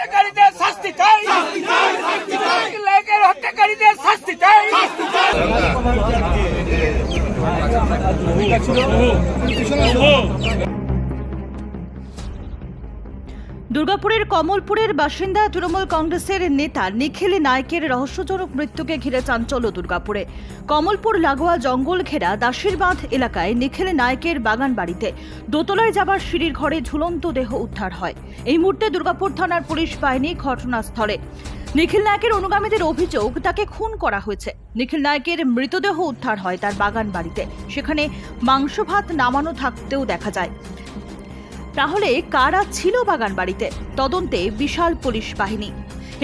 হত্যাকারীদের শাস্তি চাই, হত্যাকারীদের শাস্তি চাই। দুর্গাপুরের কমলপুরের বাসিন্দা তৃণমূল কংগ্রেসের নেতা নিখিল নায়কের রহস্যজনক মৃত্যুকে ঘিরে চাঞ্চল্য দুর্গাপুরে। কমলপুর লাগোয়া জঙ্গল ঘেরা দাসিরবাঁধ এলাকায় নিখিল নায়কের বাগান বাড়িতে দোতলায় যাবার সিঁড়ির ঘরে ঝুলন্ত দেহ উদ্ধার হয়। এই মুহূর্তে দুর্গাপুর থানার পুলিশ বাহিনী ঘটনাস্থলে। নিখিল নায়কের অনুগামীদের অভিযোগ তাকে খুন করা হয়েছে। নিখিল নায়কের মৃতদেহ উদ্ধার হয় তার বাগান বাড়িতে, সেখানে মাংস ভাত নামানো থাকতেও দেখা যায়। তাহলে কারা ছিল বাগান বাড়িতে? তদন্তে বিশাল পুলিশ বাহিনী।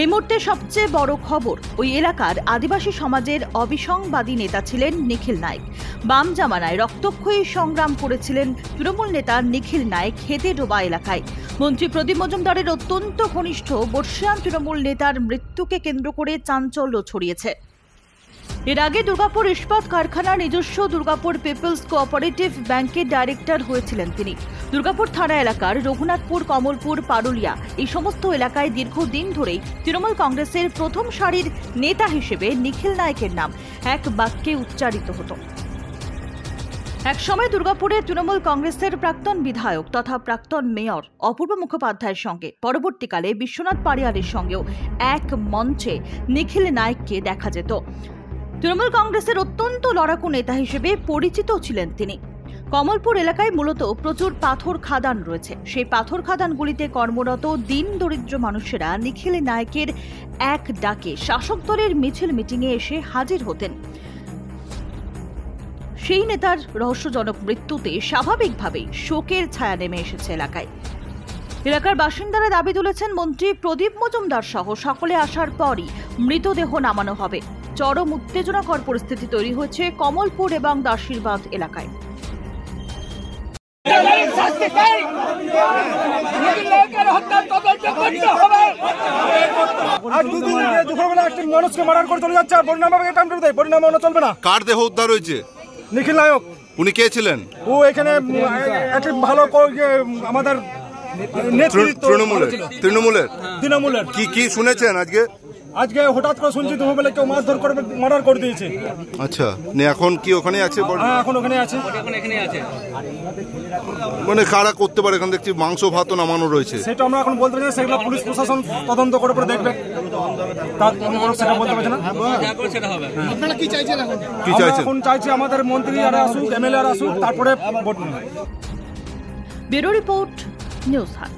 এই মুহূর্তে সবচেয়ে বড় খবর, ওই এলাকার আদিবাসী সমাজের অবিসংবাদী নেতা ছিলেন নিখিল নায়ক। বাম জামানায় রক্তক্ষয়ী সংগ্রাম করেছিলেন তৃণমূল নেতা নিখিল নায়ক হেদেডোবা এলাকায়। মন্ত্রী প্রদীপ মজুমদারের অত্যন্ত ঘনিষ্ঠ বর্ষিয়ান তৃণমূল নেতার মৃত্যুকে কেন্দ্র করে চাঞ্চল্য ছড়িয়েছে। এর আগে দুর্গাপুর ইস্পাত কারখানার নিজস্ব দুর্গাপুর পিপলস কোঅপারেটিভ ব্যাংকের ডাইরেক্টর হয়েছিলেন তিনি। দুর্গাপুর থানা এলাকার রঘুনাথপুর, কমলপুর, পারুলিয়া এই সমস্ত এলাকায় দীর্ঘদিন ধরেই তৃণমূল কংগ্রেসের প্রথম সারির নেতা হিসেবে নিখিল নায়কের নাম এক বাক্যে উচ্চারিত হতো। একসময় দুর্গাপুরের তৃণমূল কংগ্রেসের প্রাক্তন বিধায়ক তথা প্রাক্তন মেয়র অপূর্ব মুখোপাধ্যায়ের সঙ্গে পরবর্তীকালে বিশ্বনাথ পারিয়ারের সঙ্গেও এক মঞ্চে নিখিল নায়ককে দেখা যেত। তৃণমূল কংগ্রেসের অত্যন্ত লড়াকু নেতা হিসেবে পরিচিত ছিলেন তিনি। কমলপুর এলাকায় মূলত প্রচুর পাথর খাদান রয়েছে। সেই পাথর খাদানগুলিতে কর্মরত দিন দরিদ্র মানুষেরা নিখিল নায়কের এক ডাকে শাসক দলের মিছিল মিটিংয়ে এসে হাজির হতেন। সেই নেতার রহস্যজনক মৃত্যুতে স্বাভাবিকভাবেই শোকের ছায়া নেমে এসেছে এলাকায়। এলাকার বাসিন্দারা দাবি তুলেছেন মন্ত্রী প্রদীপ মজুমদার সহ সকলে আসার পরই মৃতদেহ নামানো হবে। চরম উত্তেজনাকর পরিস্থিতি তৈরি হয়েছে কমলপুর এবং দাসিরবাঁধ এলাকায়। মানুষকে মার্ডার করে চলে যাচ্ছে, পরিণাম চলবে না। কার দেহ উদ্ধার হয়েছে? নিখিল নায়ক। উনি কে ছিলেন? ও এখানে একটা ভালো আমাদের তৃণমূলের কি শুনেছেন আজকে? আজকে হঠাৎ করে শুনছি বলে কেউ মারধর করে মার্ডার করে দিয়েছে। আচ্ছা, এখন কি ওখানে আছে? এখন ওখানে আছে। মানে কারা করতে পারে? এখানে দেখছি মাংস ভাত নামানো রয়েছে। সেটা আমরা এখন বলতে পারছি না, সেগুলো পুলিশ প্রশাসন তদন্ত করে পরে দেখবে। সেটা বলতে পারছি না। আপনারা কি চাইছেন এখন? এখন চাইছি আমাদের মন্ত্রী আর আসুক, এমএলএ আর আসুক, তারপরে ভোট। ব্যুরো রিপোর্ট, নিউজ হাট।